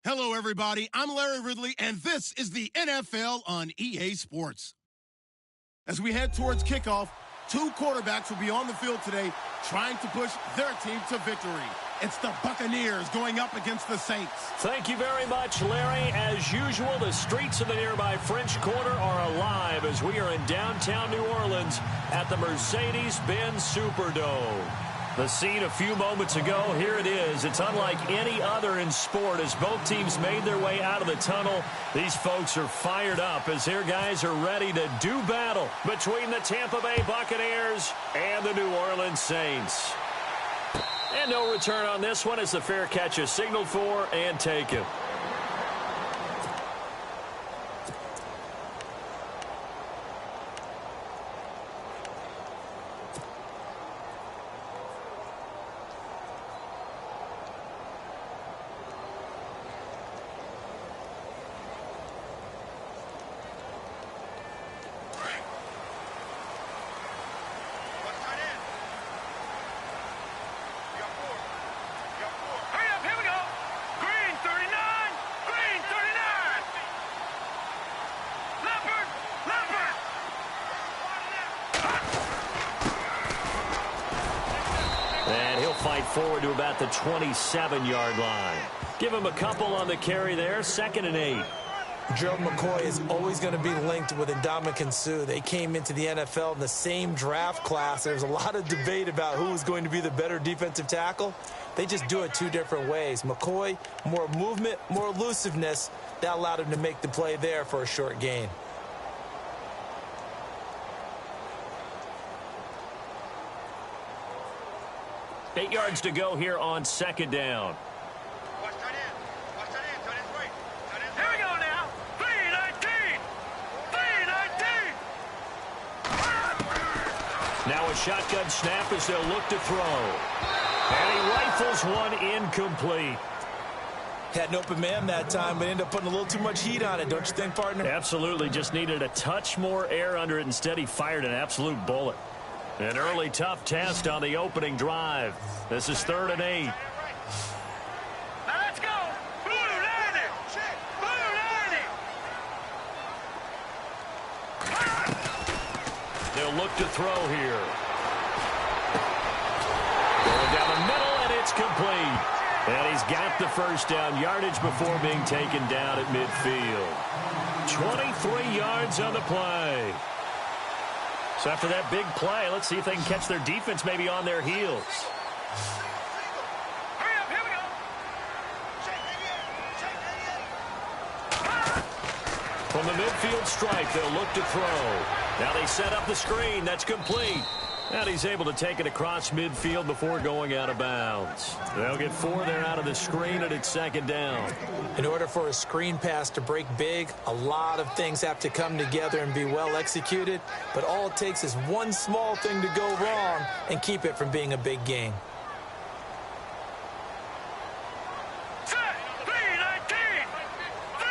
Hello, everybody. I'm Larry Ridley, and this is the NFL on EA Sports. As we head towards kickoff, two quarterbacks will be on the field today trying to push their team to victory. It's the Buccaneers going up against the Saints. Thank you very much, Larry. As usual, the streets of the nearby French Quarter are alive as we are in downtown New Orleans at the Mercedes-Benz Superdome. The scene a few moments ago, here it is. It's unlike any other in sport as both teams made their way out of the tunnel. These folks are fired up as their guys are ready to do battle between the Tampa Bay Buccaneers and the New Orleans Saints. And no return on this one as the fair catch is signaled for and taken. fight forward to about the 27-yard line. Give him a couple on the carry there, 2nd and 8. Gerald McCoy is always going to be linked with Ndamukong Suh. They came into the NFL in the same draft class. There's a lot of debate about who was going to be the better defensive tackle. They just do it two different ways. McCoy, more movement, more elusiveness. That allowed him to make the play there for a short gain. Eight yards to go here on 2nd down. Here we go now. 3-19. 3-19. Now a shotgun snap as they'll look to throw. And he rifles one incomplete. Had an open man that time, but ended up putting a little too much heat on it, don't you think, partner? Absolutely. Just needed a touch more air under it. Instead, he fired an absolute bullet. An early tough test on the opening drive. This is 3rd and 8. Now let's go. Blue 90. Blue 90. They'll look to throw here. Going down the middle, and it's complete. And he's got the first down yardage before being taken down at midfield. 23 yards on the play. So after that big play, let's see if they can catch their defense maybe on their heels. Hurry up, here we go. From the midfield stripe, they'll look to throw. Now they set up the screen. That's complete. And he's able to take it across midfield before going out of bounds. They'll get 4 there out of the screen, and it's 2nd down. In order for a screen pass to break big, a lot of things have to come together and be well executed. But all it takes is one small thing to go wrong and keep it from being a big gain. Set. 3-19. 3-19.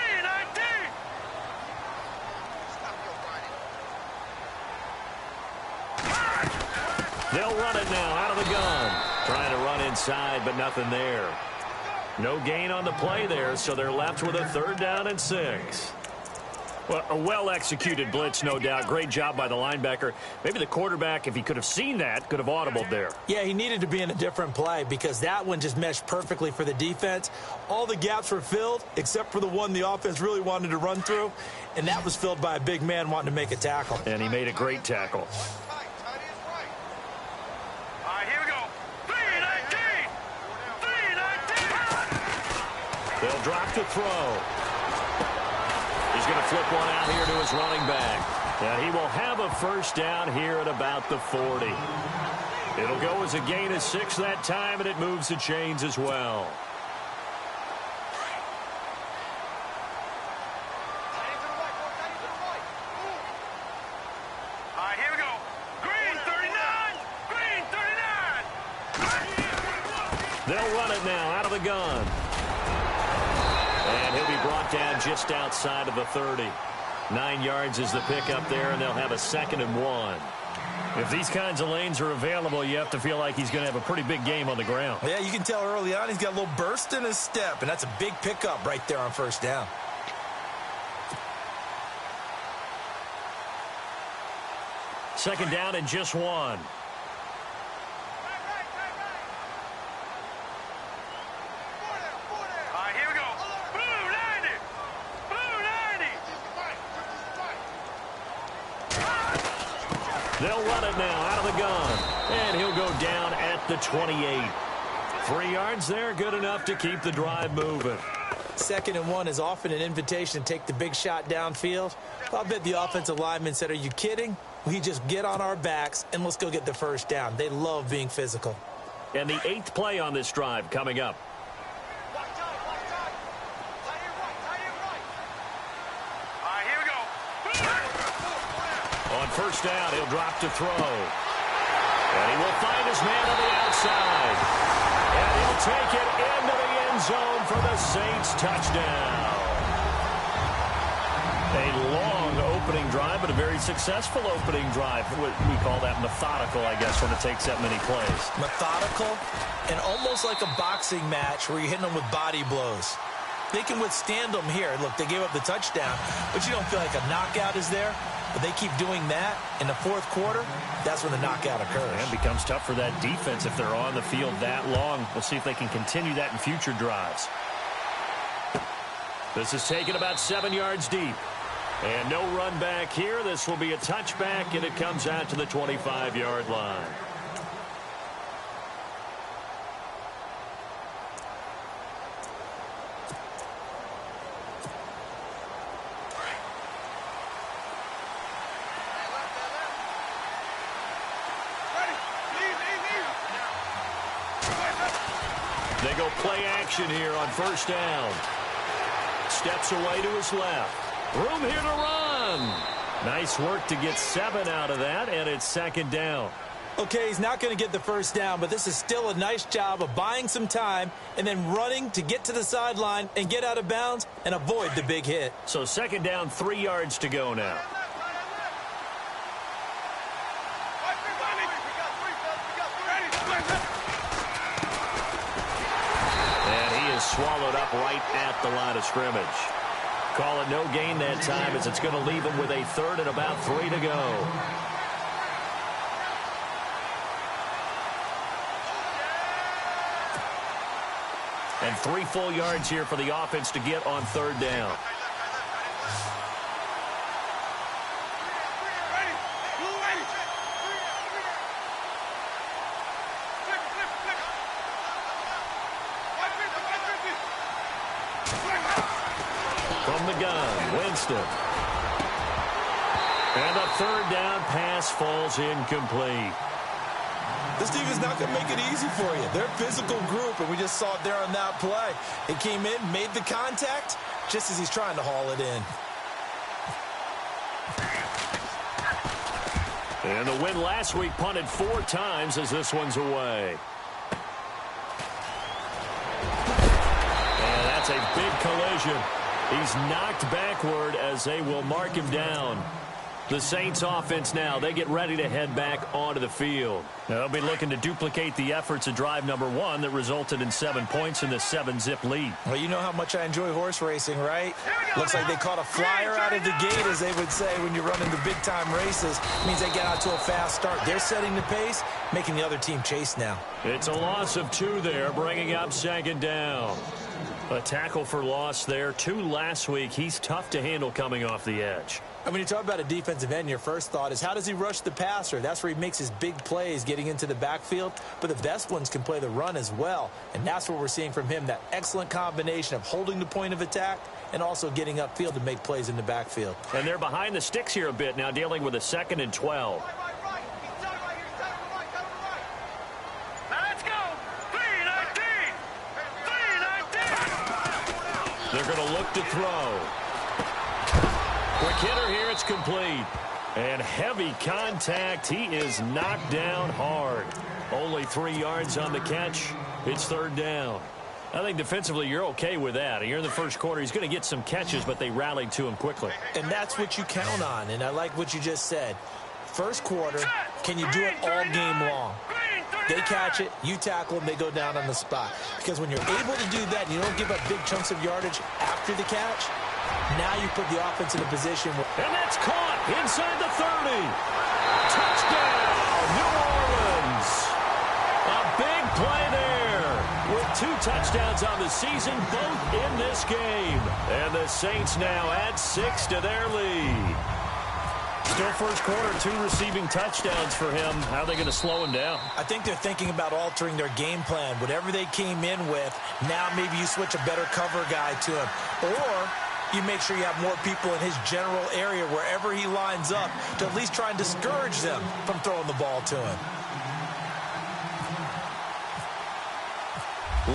They'll run it now out of the gun. Trying to run inside, but nothing there. No gain on the play there, so they're left with a 3rd down and 6. Well, a well-executed blitz, no doubt. Great job by the linebacker. Maybe the quarterback, if he could have seen that, could have audibled there. Yeah, he needed to be in a different play because that one just meshed perfectly for the defense. All the gaps were filled except for the one the offense really wanted to run through, and that was filled by a big man wanting to make a tackle. And he made a great tackle. All right, here we go. 3-19. 3-19. They'll drop to throw. He's going to flip one out here to his running back. And he will have a first down here at about the 40. It'll go as a gain of 6 that time, and it moves the chains as well. All right, here we go. Green 39. Green 39. They'll run it now out of the gun. And he'll be brought down just outside of the 30. 9 yards is the pickup there, and they'll have a 2nd and 1. If these kinds of lanes are available, you have to feel like he's going to have a pretty big game on the ground. Yeah, you can tell early on he's got a little burst in his step, and that's a big pickup right there on 1st down. Second down and just 1. They'll run it now out of the gun. And he'll go down at the 28. 3 yards there, good enough to keep the drive moving. 2nd and 1 is often an invitation to take the big shot downfield. I'll bet the offensive lineman said, "Are you kidding? We just get on our backs and let's go get the first down." They love being physical. And the 8th play on this drive coming up. On first down, he'll drop to throw. And he will find his man on the outside. And he'll take it into the end zone for the Saints touchdown. A long opening drive, but a very successful opening drive. We call that methodical, I guess, when it takes that many plays. Methodical and almost like a boxing match where you're hitting them with body blows. They can withstand them here. Look, they gave up the touchdown, but you don't feel like a knockout is there. But they keep doing that in the fourth quarter, that's when the knockout occurs. And it becomes tough for that defense if they're on the field that long. We'll see if they can continue that in future drives. This is taken about 7 yards deep. And no run back here. This will be a touchback, and it comes out to the 25-yard line. They go play action here on first down. Steps away to his left. Room here to run. Nice work to get 7 out of that, and it's second down. Okay, he's not going to get the first down, but this is still a nice job of buying some time and then running to get to the sideline and get out of bounds and avoid the big hit. So second down, 3 yards to go now. And he is swallowed up right at the line of scrimmage. Call it no gain that time as it's going to leave him with a 3rd and about 3 to go. And 3 full yards here for the offense to get on 3rd down. From the gun, Winston. And a 3rd down pass falls incomplete. This team is not going to make it easy for you. They're a physical group, and we just saw it there on that play. It came in, made the contact, just as he's trying to haul it in. And the win last week punted 4 times as this one's away. And that's a big collision. He's knocked backward as they will mark him down. The Saints offense now, they get ready to head back onto the field. They'll be looking to duplicate the efforts of drive number 1 that resulted in 7 points in the 7-zip lead. Well, you know how much I enjoy horse racing, right? Looks like they caught a flyer out of the gate, as they would say when you're running the big-time races. It means they get out to a fast start. They're setting the pace, making the other team chase now. It's a loss of 2 there, bringing up second down. A tackle for loss there. 2 last week. He's tough to handle coming off the edge. And when you talk about a defensive end, your first thought is, how does he rush the passer? That's where he makes his big plays getting into the backfield. But the best ones can play the run as well. And that's what we're seeing from him, that excellent combination of holding the point of attack and also getting upfield to make plays in the backfield. And they're behind the sticks here a bit now, dealing with a 2nd and 12. They're going to look to throw. Quick hitter here, it's complete. And heavy contact. He is knocked down hard. Only 3 yards on the catch. It's 3rd down. I think defensively you're okay with that. Here in the first quarter, he's going to get some catches, but they rallied to him quickly. And that's what you count on, and I like what you just said. First quarter, can you do it all game long? They catch it, you tackle them, they go down on the spot. Because when you're able to do that and you don't give up big chunks of yardage after the catch, now you put the offense in a position where... And that's caught inside the 30. Touchdown, New Orleans. A big play there with 2 touchdowns on the season, both in this game. And the Saints now add 6 to their lead. Still first quarter, 2 receiving touchdowns for him. How are they going to slow him down? I think they're thinking about altering their game plan. Whatever they came in with, now maybe you switch a better cover guy to him. Or you make sure you have more people in his general area wherever he lines up to at least try and discourage them from throwing the ball to him.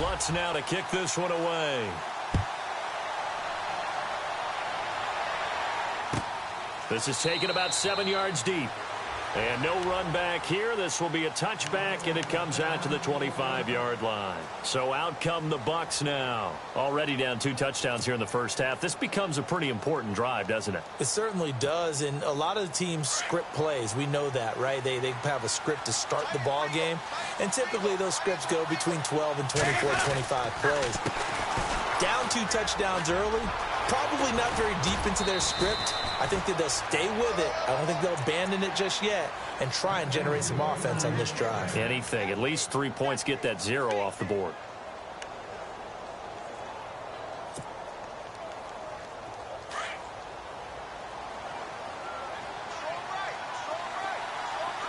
Lutz now to kick this one away. This is taken about 7 yards deep. And no run back here. This will be a touchback, and it comes out to the 25-yard line. So out come the Bucs now. Already down 2 touchdowns here in the first half. This becomes a pretty important drive, doesn't it? It certainly does, and a lot of the teams script plays. We know that, right? They have a script to start the ball game, and typically those scripts go between 12 and 24, 25 plays. Down 2 touchdowns early, Probably not very deep into their script. I think that they'll stay with it. I don't think they'll abandon it just yet and try and generate some offense on this drive. Anything. At least 3 points, get that 0 off the board.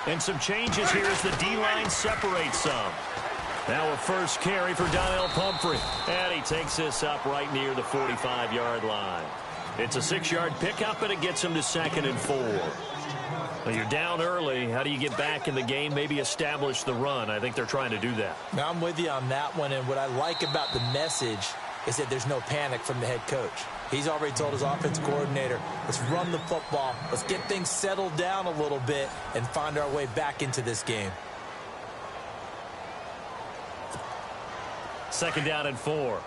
And some changes here as the D-line separates some. Now a first carry for Donnell Pumphrey. And he takes this up right near the 45-yard line. It's a 6-yard pickup, and it gets him to 2nd and 4. Well, you're down early. How do you get back in the game? Maybe establish the run. I think they're trying to do that. Now, I'm with you on that one, and what I like about the message is that there's no panic from the head coach. He's already told his offense coordinator, let's run the football, let's get things settled down a little bit and find our way back into this game. 2nd down and 4.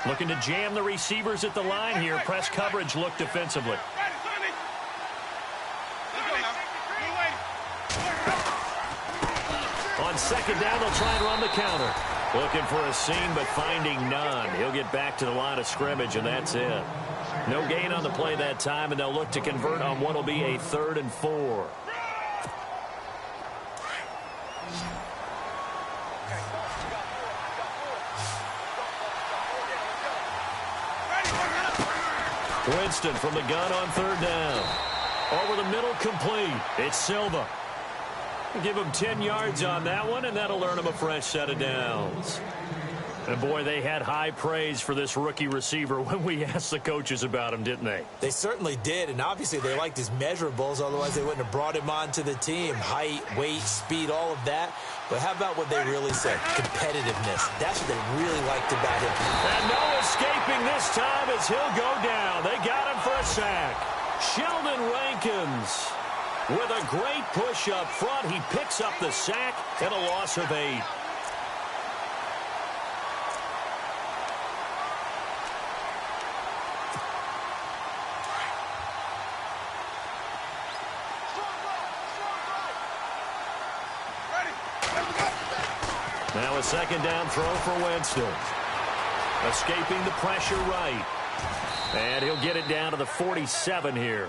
Looking to jam the receivers at the line here. Press coverage look defensively. On 2nd down, they'll try and run the counter. Looking for a seam, but finding none. He'll get back to the line of scrimmage, and that's it. No gain on the play that time, and they'll look to convert on what will be a 3rd and 4. Winston from the gun on 3rd down. Over the middle, complete. It's Silva. Give him 10 yards on that one, and that'll earn him a fresh set of downs. And, boy, they had high praise for this rookie receiver when we asked the coaches about him, didn't they? They certainly did, and obviously they liked his measurables. Otherwise, they wouldn't have brought him onto the team. Height, weight, speed, all of that. But how about what they really said? Competitiveness. That's what they really liked about him. And no escaping this time as he'll go down. They got him for a sack. Sheldon Rankins with a great push up front. He picks up the sack and a loss of 8. Now a 2nd down throw for Winston. Escaping the pressure right. And he'll get it down to the 47 here.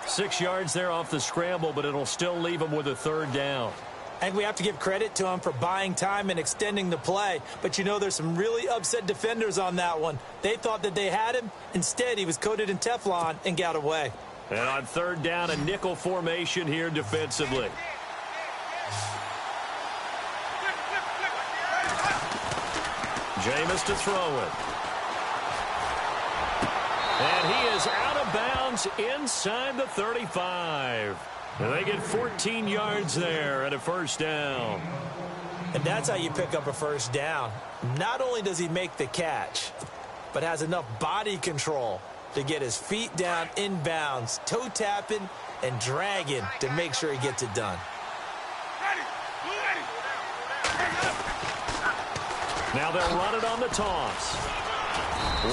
6 yards there off the scramble, but it'll still leave him with a 3rd down. And we have to give credit to him for buying time and extending the play. But, you know, there's some really upset defenders on that one. They thought that they had him. Instead, he was coated in Teflon and got away. And on 3rd down, a nickel formation here defensively. Jameis to throw it. And he is out of bounds inside the 35. And they get 14 yards there and a 1st down. And that's how you pick up a 1st down. Not only does he make the catch, but has enough body control to get his feet down inbounds, toe tapping and dragging to make sure he gets it done. Now they'll run it on the toss.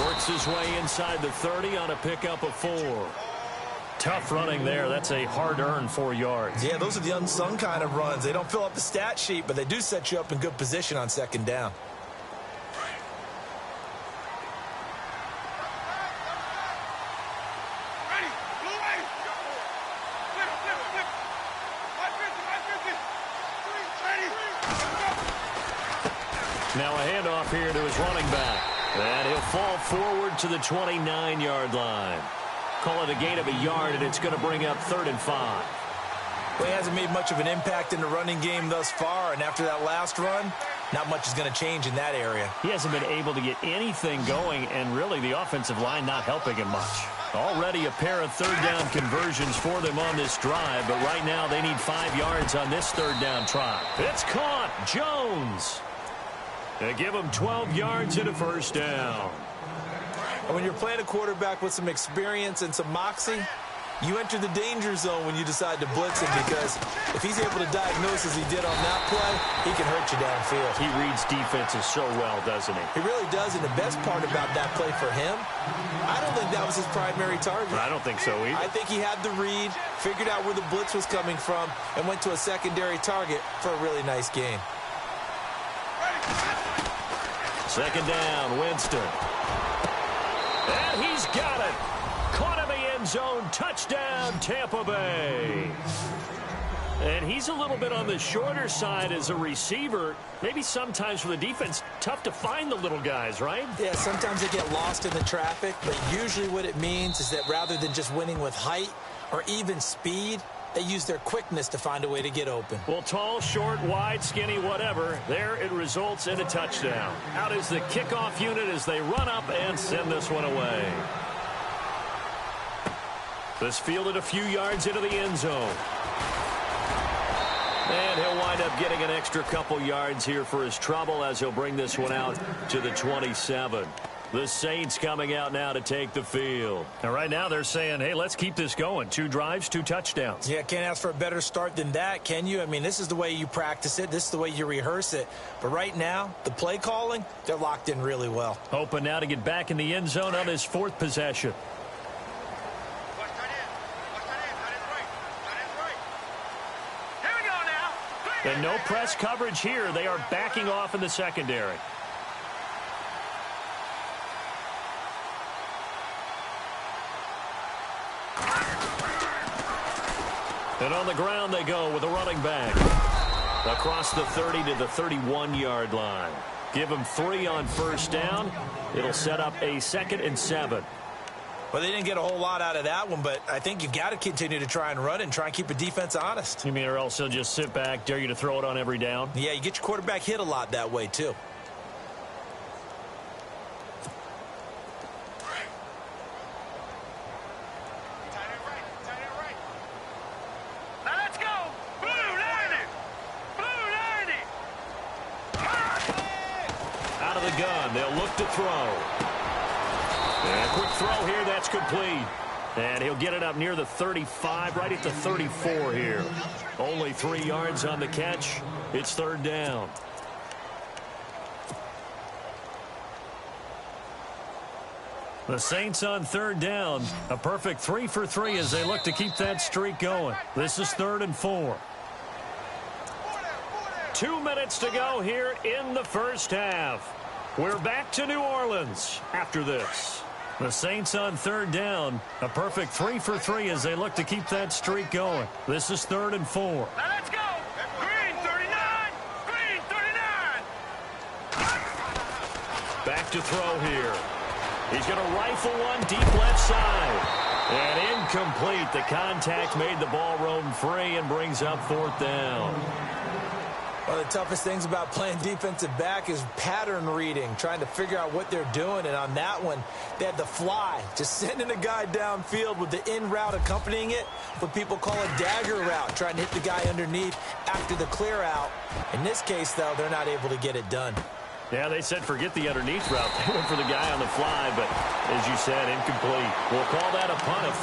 Works his way inside the 30 on a pickup of 4. Tough running there. That's a hard-earned 4 yards. Yeah, those are the unsung kind of runs. They don't fill up the stat sheet, but they do set you up in good position on 2nd down. Now a handoff here to his running back. And he'll fall forward to the 29-yard line. Call it a gain of a yard, and it's going to bring up 3rd and 5. Well, he hasn't made much of an impact in the running game thus far, and after that last run, not much is going to change in that area. He hasn't been able to get anything going, and really the offensive line not helping him much. Already a pair of 3rd down conversions for them on this drive, but right now they need 5 yards on this 3rd down try. It's caught. Jones. They give him 12 yards and a 1st down. And when you're playing a quarterback with some experience and some moxie, you enter the danger zone when you decide to blitz him, because if he's able to diagnose as he did on that play, he can hurt you downfield. He reads defenses so well, doesn't he? He really does, and the best part about that play for him, I don't think that was his primary target. I don't think so either. I think he had the read, figured out where the blitz was coming from, and went to a secondary target for a really nice gain. 2nd down, Winston. And he's got it. Caught in the end zone. Touchdown, Tampa Bay. And he's a little bit on the shorter side as a receiver. Maybe sometimes for the defense, tough to find the little guys, right? Yeah, sometimes they get lost in the traffic, but usually what it means is that rather than just winning with height or even speed, they use their quickness to find a way to get open. Well, tall, short, wide, skinny, whatever, there it results in a touchdown. Out is the kickoff unit as they run up and send this one away. This fielded a few yards into the end zone. And he'll wind up getting an extra couple yards here for his trouble as he'll bring this one out to the 27. The Saints coming out now to take the field. And right now they're saying, hey, let's keep this going. 2 drives, 2 touchdowns. Yeah, can't ask for a better start than that, can you? I mean, this is the way you practice it. This is the way you rehearse it. But right now, the play calling, they're locked in really well. Hoping now to get back in the end zone on his 4th possession. And no press coverage here. They are backing off in the secondary. And on the ground they go with a running back. Across the 30 to the 31-yard line. Give him 3 on first down. It'll set up a 2nd and 7. Well, they didn't get a whole lot out of that one, but I think you've got to continue to try and run and try and keep the defense honest. You mean or else he'll just sit back, dare you to throw it on every down? Yeah, you get your quarterback hit a lot that way, too. Now let's go. Blue 90. Blue 90. Out of the gun, they'll look to throw. And a quick throw here, that's complete. And he'll get it up near the 35, right at the 34 here. Only 3 yards on the catch. It's 3rd down. The Saints on 3rd down. A perfect 3 for 3 as they look to keep that streak going. This is 3rd and 4. 2 minutes to go here in the first half. We're back to New Orleans after this. The Saints on 3rd down. A perfect 3 for 3 as they look to keep that streak going. This is 3rd and 4. Now let's go. Green 39. Green 39. Back to throw here. He's going to rifle one deep left side. And incomplete. The contact made the ball roam free and brings up 4th down. One of the toughest things about playing defensive back is pattern reading, trying to figure out what they're doing. And on that one, they had the fly, just sending a guy downfield with the in route accompanying it, what people call a dagger route, trying to hit the guy underneath after the clear out. In this case, though, they're not able to get it done. Yeah, they said forget the underneath route. They went for the guy on the fly, but as you said, incomplete. We'll call that a punt of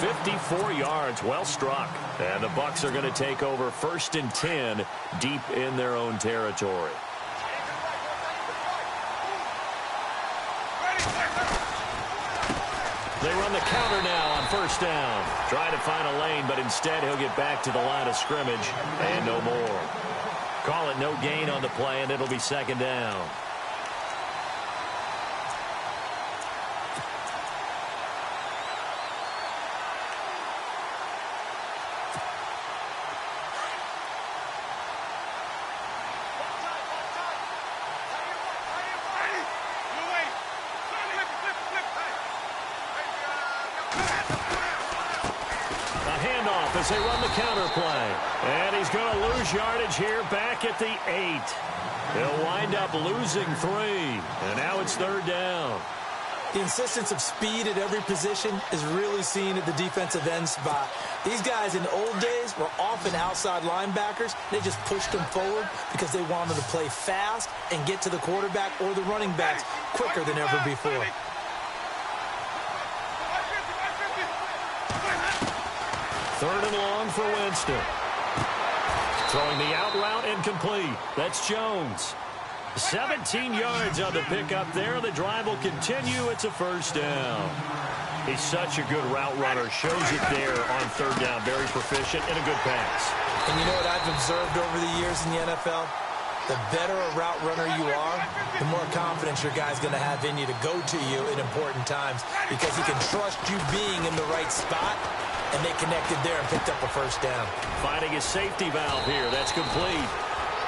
54 yards. Well struck. And the Bucs are going to take over 1st and 10 deep in their own territory. They run the counter now on first down. Trying to find a lane, but instead he'll get back to the line of scrimmage and no more. Call it no gain on the play, and it'll be 2nd down. As they run the counter play. And he's going to lose yardage here back at the 8. He'll wind up losing 3. And now it's 3rd down. The insistence of speed at every position is really seen at the defensive end spot. These guys in the old days were often outside linebackers. They just pushed them forward because they wanted to play fast and get to the quarterback or the running backs quicker than ever before. Third and long for Winston. Throwing the out route incomplete. That's Jones. 17 yards on the pickup there. The drive will continue. It's a 1st down. He's such a good route runner. Shows it there on 3rd down. Very proficient and a good pass. And you know what I've observed over the years in the NFL? the better a route runner you are, the more confidence your guy's going to have in you to go to you in important times because he can trust you being in the right spot, and they connected there and picked up a first down. Finding his safety valve here. That's complete.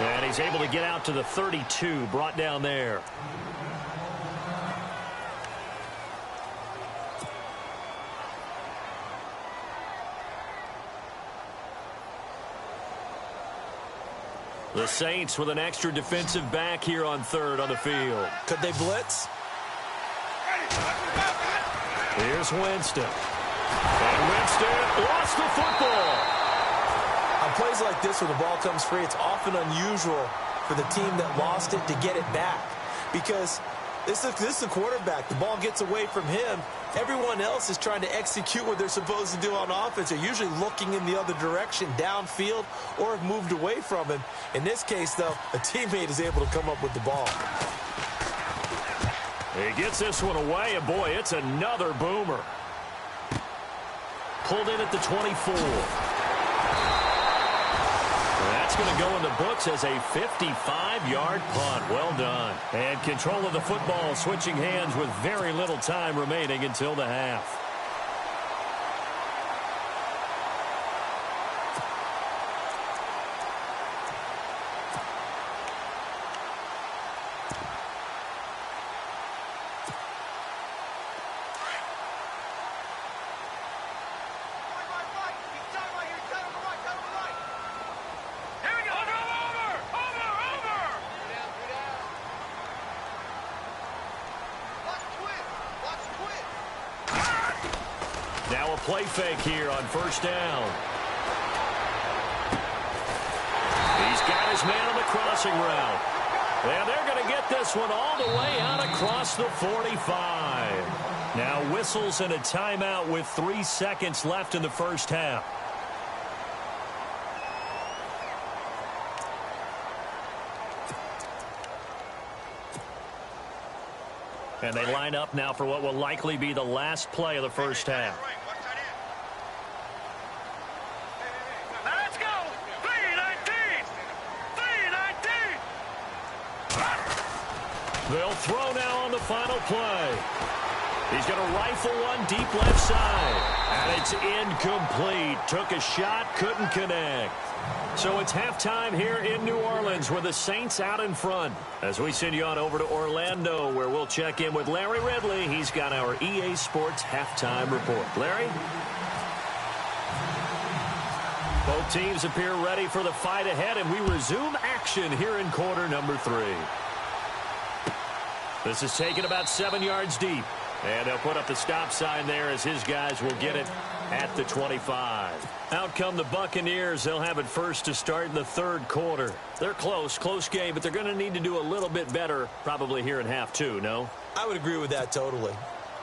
And he's able to get out to the 32, brought down there. The Saints with an extra defensive back here on third on the field. Could they blitz? Here's Winston. And Winston lost the football. On plays like this where the ball comes free, it's often unusual for the team that lost it to get it back. Because this is a quarterback. The ball gets away from him. Everyone else is trying to execute what they're supposed to do on offense. They're usually looking in the other direction, downfield, or have moved away from him. In this case, though, a teammate is able to come up with the ball. He gets this one away, and boy, it's another boomer. Pulled in at the 24. That's going to go in the books as a 55-yard punt. Well done. And control of the football switching hands with very little time remaining until the half. Now a play fake here on first down. He's got his man on the crossing route. And they're going to get this one all the way out across the 45. Now whistles and a timeout with 3 seconds left in the first half. And they line up now for what will likely be the last play of the first half. Let's go! 3-19! 3-19! They'll throw now on the final play. He's going to rifle one deep left side. And it's incomplete. Took a shot, couldn't connect. So it's halftime here in New Orleans with the Saints out in front. As we send you on over to Orlando, where we'll check in with Larry Ridley. He's got our EA Sports halftime report. Larry? Both teams appear ready for the fight ahead, and we resume action here in quarter number 3. This is taken about 7 yards deep. And they'll put up the stop sign there as his guys will get it at the 25. Out come the Buccaneers. They'll have it first to start in the third quarter. They're close game, but they're going to need to do a little bit better probably here in half 2, no? I would agree with that totally.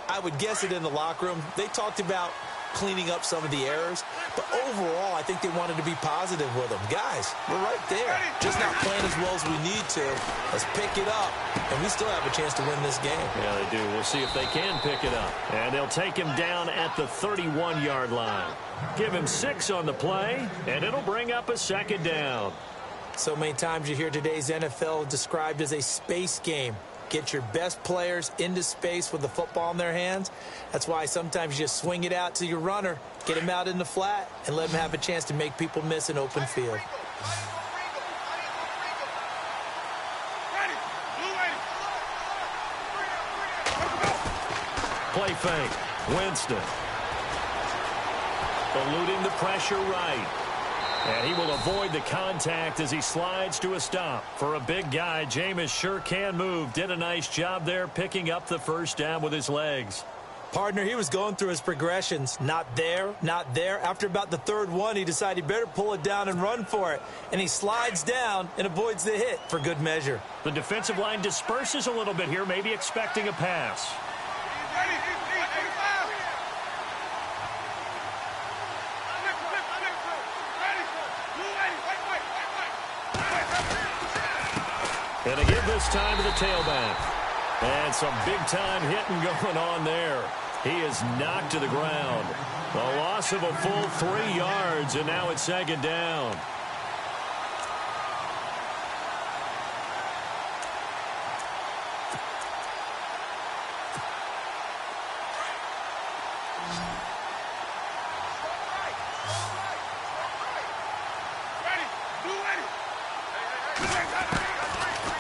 I would guess it in the locker room. They talked about cleaning up some of the errors, but overall, I think they wanted to be positive with them. Guys, we're right there. Just not playing as well as we need to. Let's pick it up, and we still have a chance to win this game. Yeah, they do. We'll see if they can pick it up. And they'll take him down at the 31-yard line. Give him 6 on the play, and it'll bring up a second down. So many times you hear today's NFL described as a space game. Get your best players into space with the football in their hands. That's why sometimes you just swing it out to your runner, get him out in the flat, and let him have a chance to make people miss an open field. Play fake. Winston. Eluding the pressure right. And he will avoid the contact as he slides to a stop. For a big guy, Jameis sure can move. Did a nice job there picking up the first down with his legs. Partner, he was going through his progressions. Not there, not there. After about the third one, he decided he better pull it down and run for it. And he slides down and avoids the hit for good measure. The defensive line disperses a little bit here, maybe expecting a pass. And they give this time to the tailback. And some big-time hitting going on there. He is knocked to the ground. A loss of a full 3 yards, and now it's second down.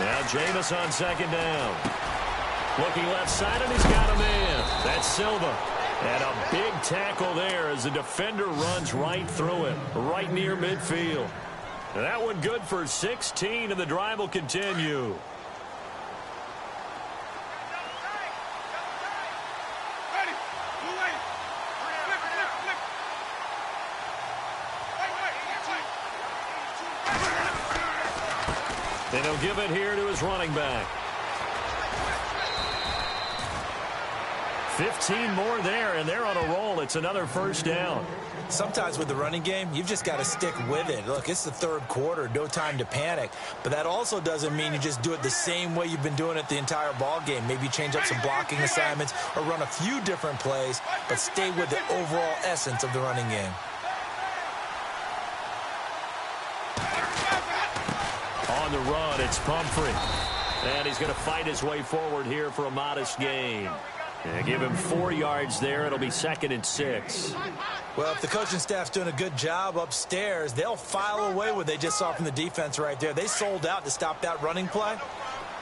Now Jameis on second down. Looking left side, and he's got a man. That's Silva. And a big tackle there as the defender runs right through it, right near midfield. And that one good for 16, and the drive will continue. And he'll give it here to his running back. 15 more there, and they're on a roll. It's another first down. Sometimes with the running game, you've just got to stick with it. Look, it's the third quarter, no time to panic. But that also doesn't mean you just do it the same way you've been doing it the entire ball game. Maybe change up some blocking assignments or run a few different plays, but stay with the overall essence of the running game. On the run, it's Pumphrey. And he's going to fight his way forward here for a modest gain. And give him 4 yards there. It'll be 2nd and 6. Well, if the coaching staff's doing a good job upstairs, they'll file away what they just saw from the defense right there. They sold out to stop that running play.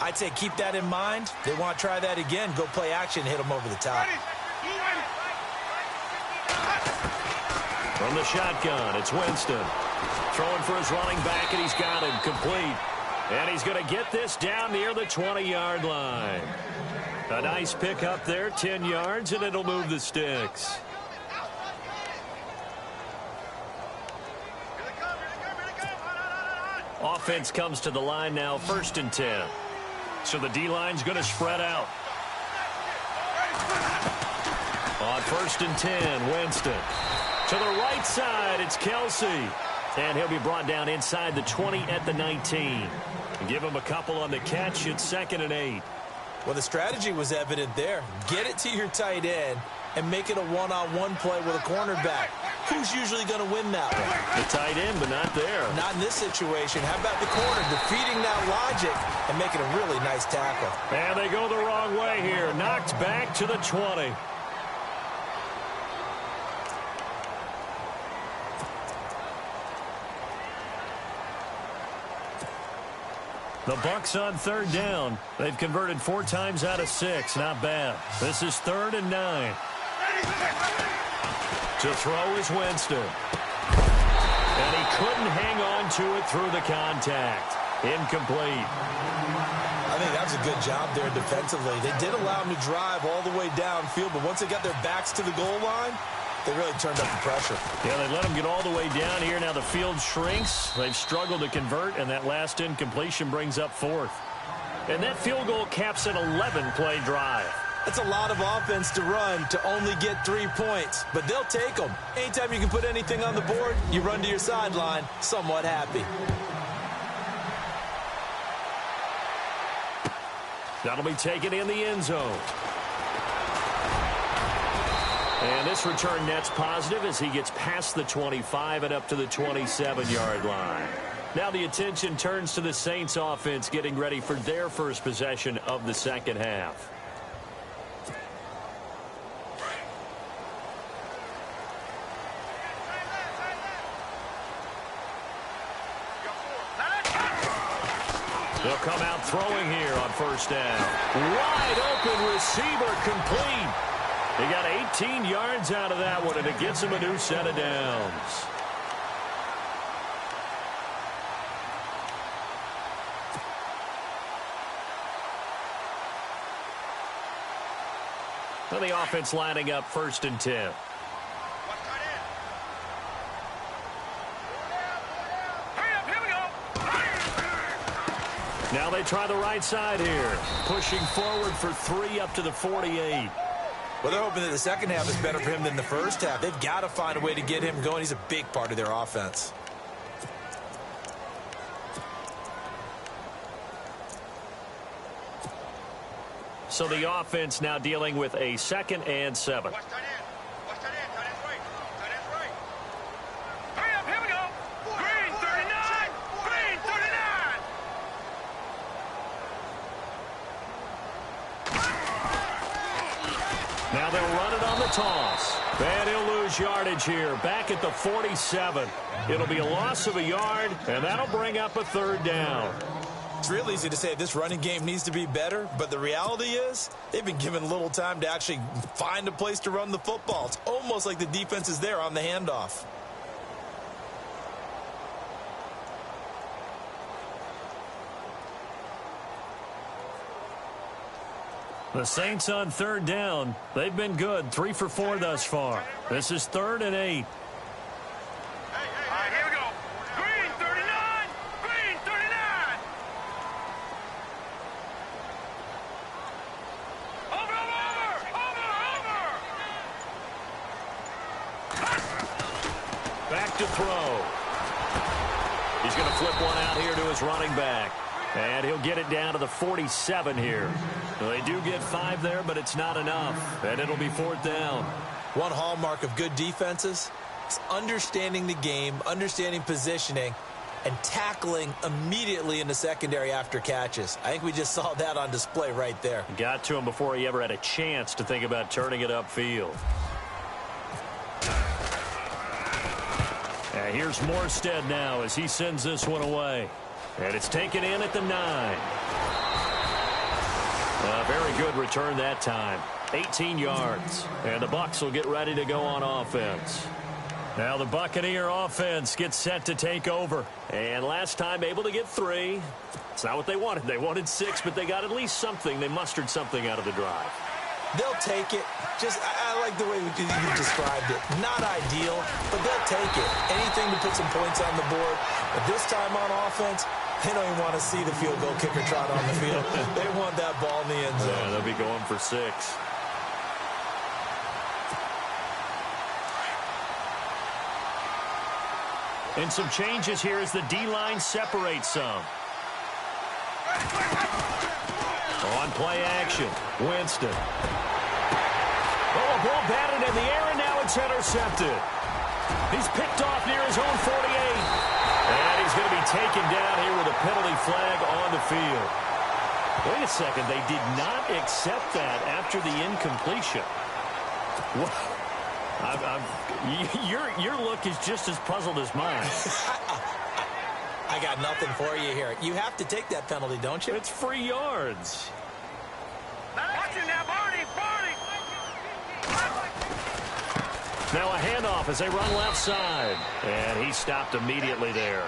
I'd say keep that in mind. They want to try that again. Go play action, hit them over the top. From the shotgun, it's Winston. Throwing for his running back, and he's got him complete. And he's going to get this down near the 20-yard line. A nice pick up there, 10 yards, and it'll move the sticks. Offense comes to the line now, 1st and 10. So the D-line's going to spread out. On 1st and 10, Winston. To the right side, it's Kelsey. And he'll be brought down inside the 20 at the 19. Give him a couple on the catch. It's 2nd and 8. Well, the strategy was evident there. Get it to your tight end and make it a one-on-one play with a cornerback. Who's usually going to win that one? The tight end, but not there. Not in this situation. How about the corner defeating that logic and making a really nice tackle? And they go the wrong way here. Knocked back to the 20. The Bucs on 3rd down. They've converted 4 times out of 6. Not bad. This is 3rd and 9. To throw is Winston. And he couldn't hang on to it through the contact. Incomplete. I think that was a good job there defensively. They did allow him to drive all the way downfield, but once they got their backs to the goal line, they really turned up the pressure. Yeah, they let him get all the way down here. Now the field shrinks. They've struggled to convert, and that last incompletion brings up 4th. And that field goal caps an 11-play drive. That's a lot of offense to run to only get 3 points, but they'll take them. Anytime you can put anything on the board, you run to your sideline somewhat happy. That'll be taken in the end zone. And this return net's positive as he gets past the 25 and up to the 27-yard line. Now the attention turns to the Saints offense getting ready for their first possession of the second half. They'll come out throwing here on 1st down. Wide open receiver complete. He got 18 yards out of that one, and it gets him a new set of downs. Well, the offense lining up 1st and 10. Now they try the right side here. Pushing forward for 3 up to the 48. Well, they're hoping that the second half is better for him than the first half. They've got to find a way to get him going. He's a big part of their offense. So the offense now dealing with a 2nd and 7. Now they'll run it on the toss. And he'll lose yardage here. Back at the 47. It'll be a loss of a yard, and that'll bring up a 3rd down. It's real easy to say this running game needs to be better, but the reality is they've been given little time to actually find a place to run the football. It's almost like the defense is there on the handoff. The Saints on third down. They've been good, 3 for 4 thus far. This is 3rd and 8. Here we go. Green 39. Green 39. Over. Back to throw. He's going to flip one out here to his running back. And he'll get it down to the 47 here. Well, they do get 5 there, but it's not enough. And it'll be 4th down. One hallmark of good defenses is understanding the game, understanding positioning, and tackling immediately in the secondary after catches. I think we just saw that on display right there. Got to him before he ever had a chance to think about turning it upfield. And here's Morstead now as he sends this one away. And it's taken in at the 9. A very good return that time. 18 yards. And the Bucs will get ready to go on offense. Now the Buccaneer offense gets set to take over. And last time able to get 3. It's not what they wanted. They wanted 6, but they got at least something. They mustered something out of the drive. They'll take it. I like the way you described it. Not ideal, but they'll take it. Anything to put some points on the board. But this time on offense, they don't even want to see the field goal kicker trot on the field. They want that ball in the end zone. Yeah, they'll be going for 6. And some changes here as the D-line separates some. On play action, Winston. Oh, a ball batted in the air, and now it's intercepted. He's picked off near his own 48. And he's going to be taken down here with a penalty flag on the field. Wait a second, they did not accept that after the incompletion. What? Your look is just as puzzled as mine. I got nothing for you here. You have to take that penalty, don't you? It's free yards. Watching now, Barney. Now a handoff as they run left side. And he stopped immediately there.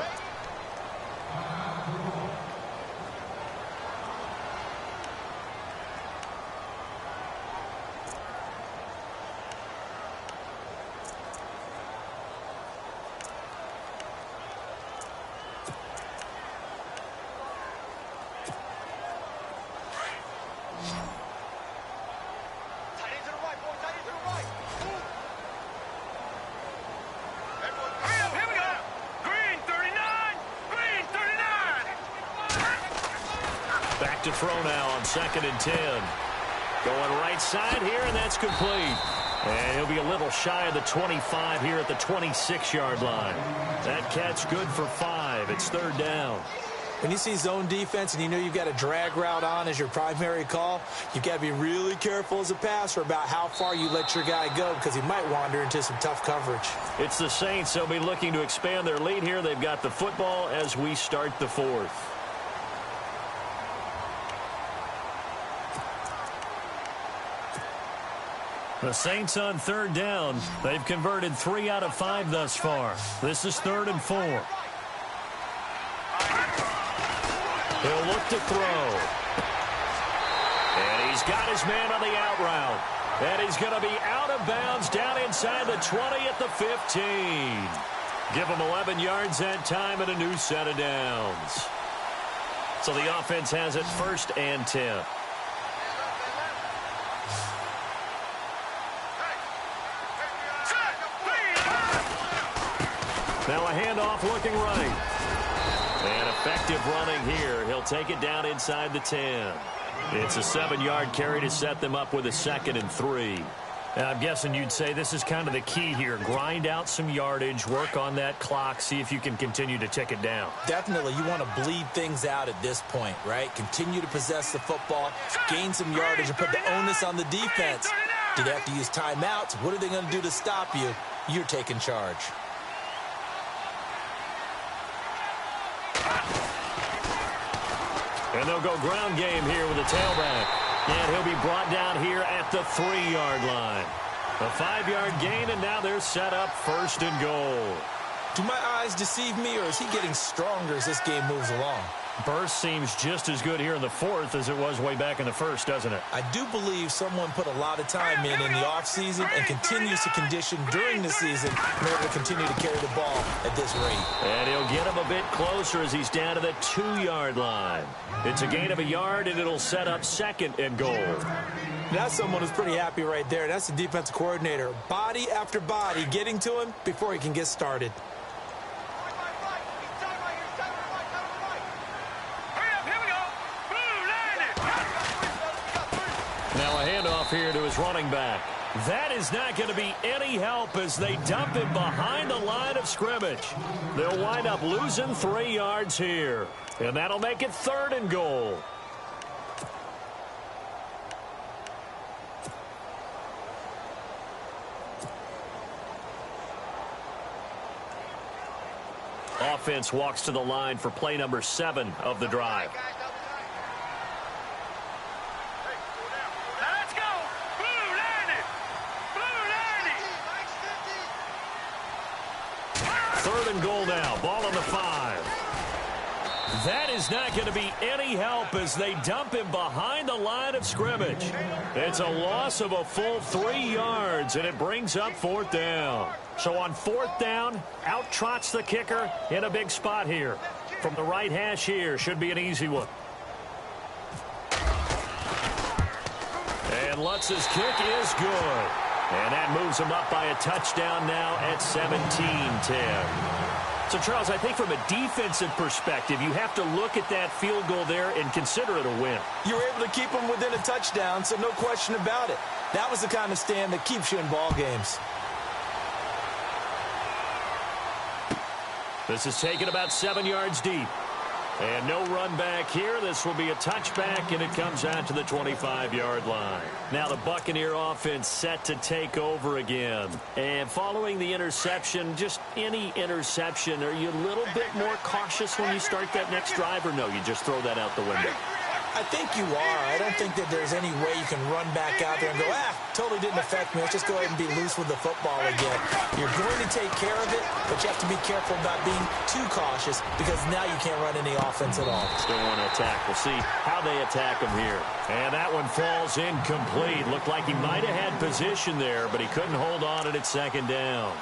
To throw now on 2nd and 10. Going right side here, and that's complete. And he'll be a little shy of the 25 here at the 26-yard line. That catch good for 5. It's 3rd down. When you see zone defense and you know you've got a drag route on as your primary call, you've got to be really careful as a passer about how far you let your guy go because he might wander into some tough coverage. It's the Saints. They'll be looking to expand their lead here. They've got the football as we start the 4th. The Saints on 3rd down. They've converted 3 out of 5 thus far. This is 3rd and 4. He'll look to throw. And he's got his man on the out route. And he's going to be out of bounds down inside the 20 at the 15. Give him 11 yards that time and a new set of downs. So the offense has it 1st and 10. Now a handoff looking right. And effective running here. He'll take it down inside the 10. It's a 7-yard carry to set them up with a 2nd and 3. And I'm guessing you'd say this is kind of the key here. Grind out some yardage, work on that clock, see if you can continue to tick it down. Definitely. You want to bleed things out at this point, right? Continue to possess the football, gain some yardage, and put the onus on the defense. Do they have to use timeouts? What are they going to do to stop you? You're taking charge. And they'll go ground game here with the tailback. And he'll be brought down here at the 3-yard line. A 5-yard gain, and now they're set up 1st and goal. Do my eyes deceive me, or is he getting stronger as this game moves along? Burst seems just as good here in the 4th as it was way back in the 1st, doesn't it? I do believe someone put a lot of time in the offseason and continues to condition during the season in order to continue to carry the ball at this rate. And he'll get him a bit closer as he's down to the 2-yard line. It's a gain of a yard, and it'll set up 2nd and goal. That's someone who's pretty happy right there. That's the defensive coordinator. Body after body getting to him before he can get started. Now a handoff here to his running back. That is not going to be any help as they dump him behind the line of scrimmage. They'll wind up losing 3 yards here. And that'll make it 3rd and goal. Offense walks to the line for play number 7 of the drive. Let's go! Blue landed! Blue landed! 3rd and goal now. Ball on the 5. That is not going to be any help as they dump him behind the line of scrimmage. It's a loss of a full 3 yards, and it brings up 4th down. So on 4th down, out trots the kicker in a big spot here. From the right hash here, should be an easy one. And Lutz's kick is good. And that moves him up by a touchdown now at 17-10. So, Charles, I think from a defensive perspective, you have to look at that field goal there and consider it a win. You were able to keep him within a touchdown, so no question about it. That was the kind of stand that keeps you in ball games. This is taken about 7 yards deep. And no run back here. This will be a touchback, and it comes out to the 25-yard line. Now the Buccaneer offense set to take over again. And following the interception, just any interception, are you a little bit more cautious when you start that next drive, or no, you just throw that out the window? I think you are. I don't think that there's any way you can run back out there and go, totally didn't affect me. Let's just go ahead and be loose with the football again. You're going to take care of it, but you have to be careful about being too cautious because now you can't run any offense at all. Still want to attack. We'll see how they attack him here. And that one falls incomplete. Looked like he might have had position there, but he couldn't hold on at 2nd down.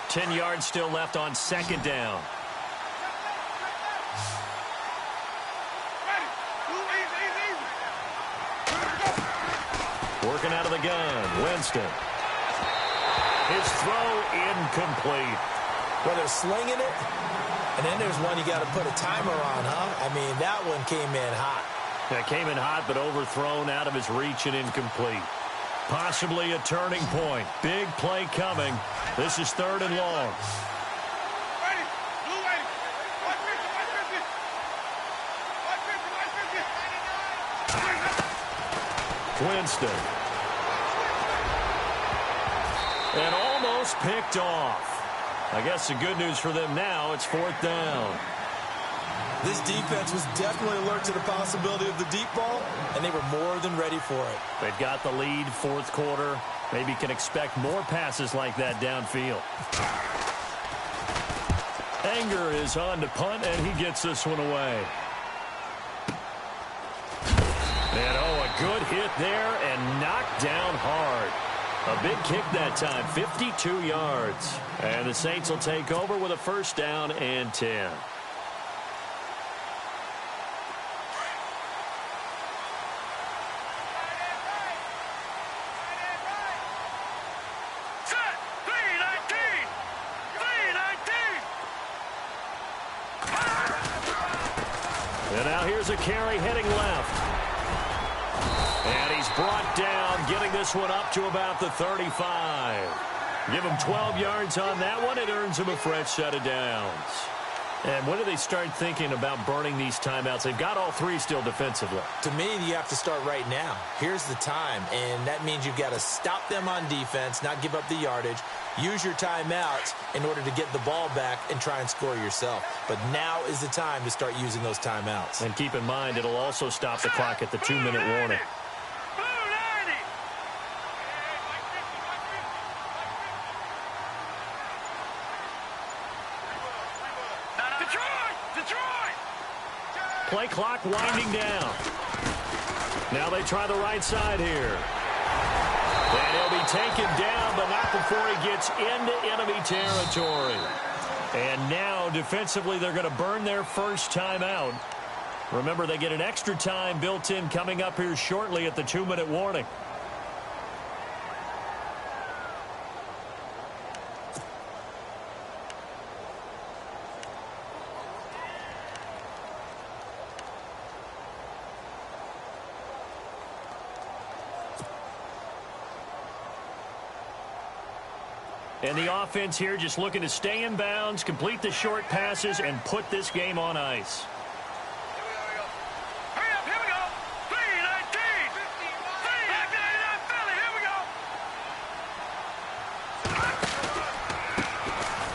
10 yards still left on 2nd down. Working out of the gun, Winston. His throw incomplete. Well, they're slinging it, and then there's one you got to put a timer on, huh? I mean, that one came in hot. That came in hot, but overthrown out of his reach and incomplete. Possibly a turning point. Big play coming. This is 3rd and long. Winston. And almost picked off. I guess the good news for them now, it's 4th down. This defense was definitely alert to the possibility of the deep ball, and they were more than ready for it. They've got the lead, 4th quarter. Maybe can expect more passes like that downfield. Anger is on to punt, and he gets this one away. And, a good hit there and knocked down hard. A big kick that time, 52 yards. And the Saints will take over with a 1st down and 10. And now here's a carry heading left. And he's brought down, getting this one up to about the 35. Give him 12 yards on that one. It earns him a fresh set of downs. And when do they start thinking about burning these timeouts? They've got all three still defensively. To me, you have to start right now. Here's the time, and that means you've got to stop them on defense, not give up the yardage, use your timeouts in order to get the ball back and try and score yourself. But now is the time to start using those timeouts. And keep in mind, it'll also stop the clock at the 2-minute warning. Play clock winding down. Now they try the right side here. And he'll be taken down, but not before he gets into enemy territory. And now, defensively, they're going to burn their first timeout. Remember, they get an extra time built in coming up here shortly at the 2-minute warning. And the offense here just looking to stay in bounds, complete the short passes, and put this game on ice. Hurry up, here we go. 3-19. 3-19, Philly, here we go.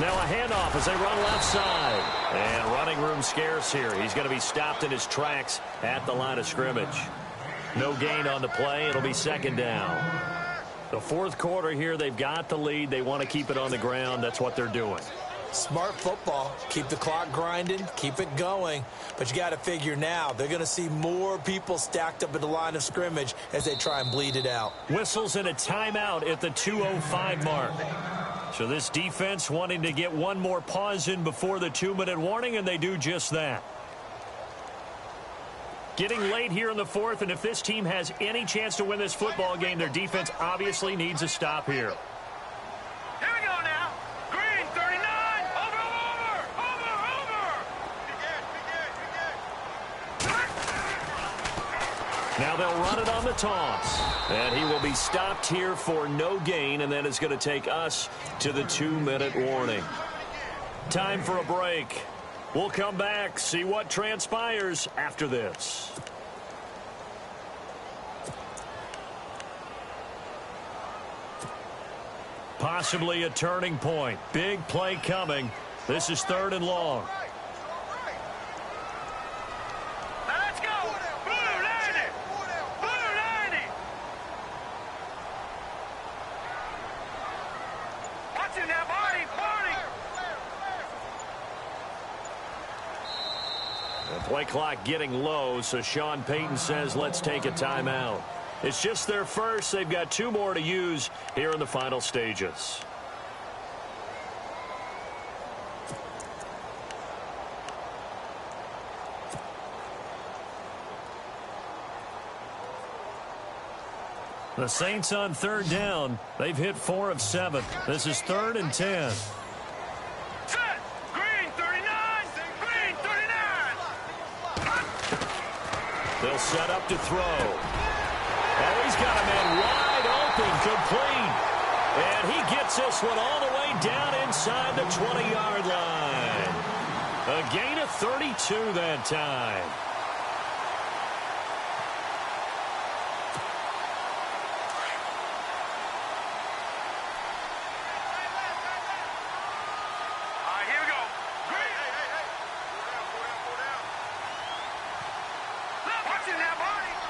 Now a handoff as they run left side. And running room scarce here. He's going to be stopped in his tracks at the line of scrimmage. No gain on the play. It'll be second down. The fourth quarter here, they've got the lead. They want to keep it on the ground. That's what they're doing. Smart football. Keep the clock grinding. Keep it going. But you got to figure now, they're going to see more people stacked up at the line of scrimmage as they try and bleed it out. Whistles and a timeout at the 2:05 mark. So this defense wanting to get one more pause in before the 2-minute warning, and they do just that. Getting late here in the fourth, and if this team has any chance to win this football game, their defense obviously needs a stop here. Here we go now. Green, 39. Over. Now they'll run it on the toss. And he will be stopped here for no gain, and then it's going to take us to the 2-minute warning. Time for a break. We'll come back, see what transpires after this. Possibly a turning point. Big play coming. This is 3rd and long. Let's go. Blue 90. Blue 90. Watching that body. The play clock getting low, so Sean Payton says, let's take a timeout. It's just their first. They've got 2 more to use here in the final stages. The Saints on 3rd down. They've hit 4 of 7. This is 3rd and 10. Set. Green, 39. Green, 39. They'll set up to throw. Oh, he's got a man wide open, complete. And he gets this one all the way down inside the 20-yard line. A gain of 32 that time.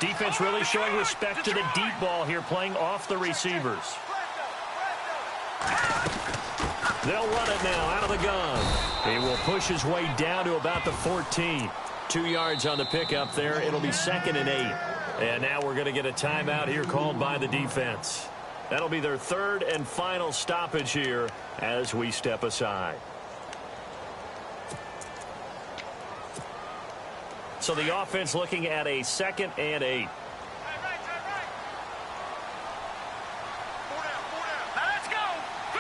Defense really showing respect to the deep ball here, playing off the receivers. They'll run it now out of the gun. He will push his way down to about the 14. 2 yards on the pickup there. It'll be 2nd and 8. And now we're going to get a timeout here called by the defense. That'll be their 3rd and final stoppage here as we step aside. So the offense looking at a 2nd and 8. Now let's go. 3-19.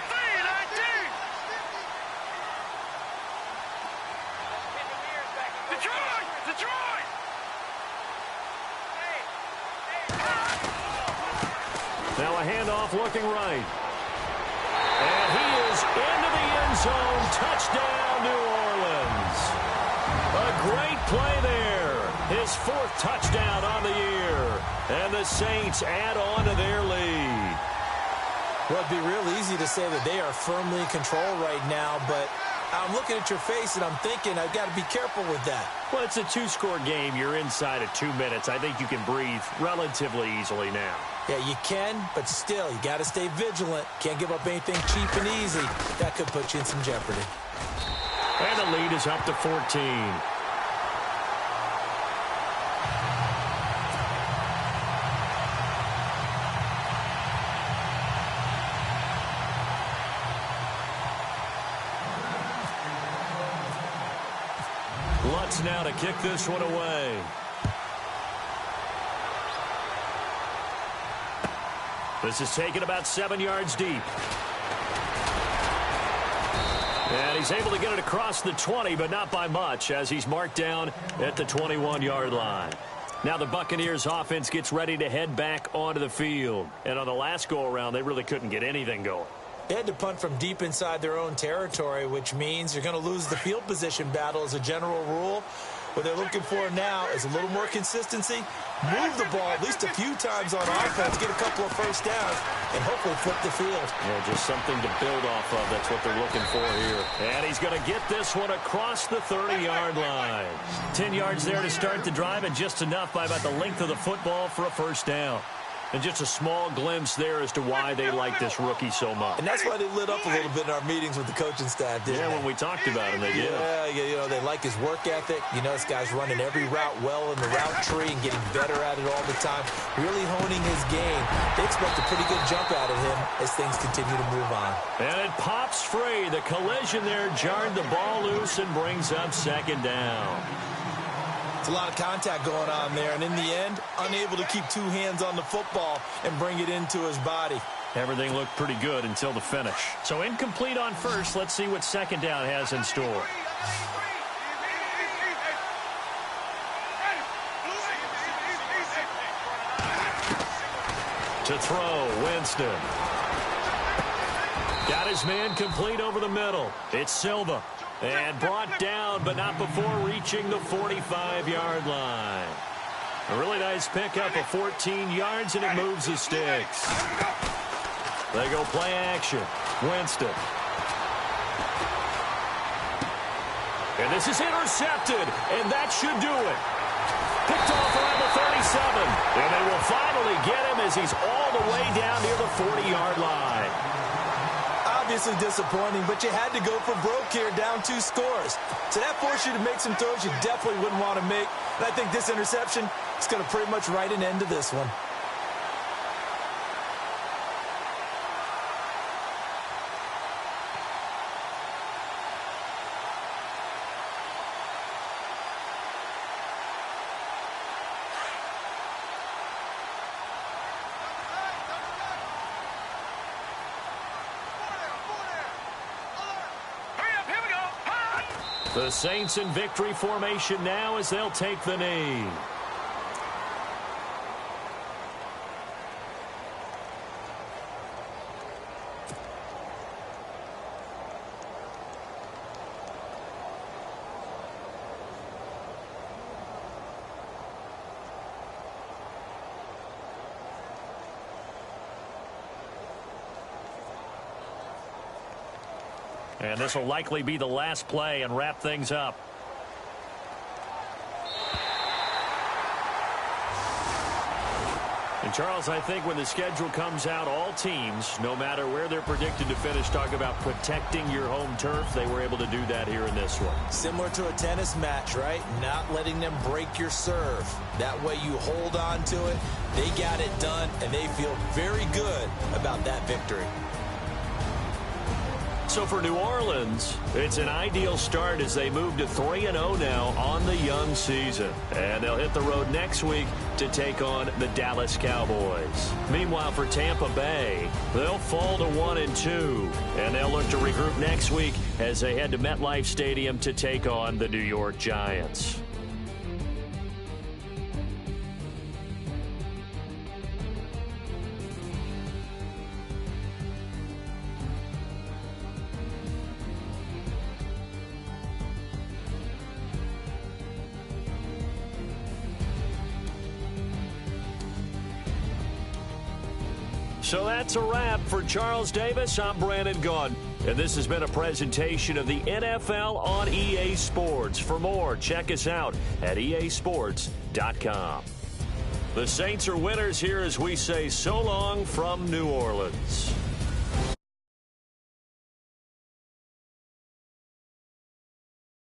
3-19. Detroit. Detroit. Now a handoff looking right. And he is into the end zone. Touchdown, New Orleans. A great play there. His fourth touchdown on the year. And the Saints add on to their lead. Well, it'd be real easy to say that they are firmly in control right now, but I'm looking at your face and I'm thinking I've got to be careful with that. Well, it's a two-score game. You're inside of 2 minutes. I think you can breathe relatively easily now. Yeah, you can, but still, you got to stay vigilant. Can't give up anything cheap and easy. That could put you in some jeopardy. And the lead is up to 14. Lutz now to kick this one away. This is taken about 7 yards deep. And he's able to get it across the 20, but not by much, as he's marked down at the 21-yard line. Now the Buccaneers offense gets ready to head back onto the field. And on the last go-around, they really couldn't get anything going. They had to punt from deep inside their own territory, which means you're going to lose the field position battle as a general rule. What they're looking for now is a little more consistency, move the ball at least a few times on offense, get a couple of first downs, and hopefully flip the field. Yeah, just something to build off of. That's what they're looking for here. And he's going to get this one across the 30-yard line. 10 yards there to start the drive, and just enough by about the length of the football for a first down. And just a small glimpse there as to why they like this rookie so much. And that's why they lit up a little bit in our meetings with the coaching staff, didn't they? When we talked about him, they did. Yeah, you know, they like his work ethic. You know, this guy's running every route well in the route tree and getting better at it all the time, really honing his game. They expect a pretty good jump out of him as things continue to move on. And it pops free. The collision there jarred the ball loose and brings up second down. It's a lot of contact going on there, and in the end, unable to keep two hands on the football and bring it into his body. Everything looked pretty good until the finish. So incomplete on first. Let's see what second down has in store. To throw, Winston. Got his man complete over the middle. It's Silva. And brought down, but not before reaching the 45-yard line. A really nice pickup of 14 yards, and it moves the sticks. They go play action. Winston. And this is intercepted, and that should do it. Picked off around the 37. And they will finally get him as he's all the way down near the 40-yard line. Obviously disappointing, but you had to go for broke here, down 2 scores. So that forced you to make some throws you definitely wouldn't want to make. And I think this interception is going to pretty much write an end to this one. The Saints in victory formation now as they'll take the knee. And this will likely be the last play and wrap things up. And Charles, I think when the schedule comes out, all teams, no matter where they're predicted to finish, talk about protecting your home turf. They were able to do that here in this one. Similar to a tennis match, right? Not letting them break your serve. That way you hold on to it. They got it done, and they feel very good about that victory. So for New Orleans, it's an ideal start as they move to 3-0 now on the young season. And they'll hit the road next week to take on the Dallas Cowboys. Meanwhile, for Tampa Bay, they'll fall to 1-2. And they'll look to regroup next week as they head to MetLife Stadium to take on the New York Giants. So that's a wrap for Charles Davis. I'm Brandon Gaudin, and this has been a presentation of the NFL on EA Sports. For more, check us out at easports.com. The Saints are winners here as we say so long from New Orleans.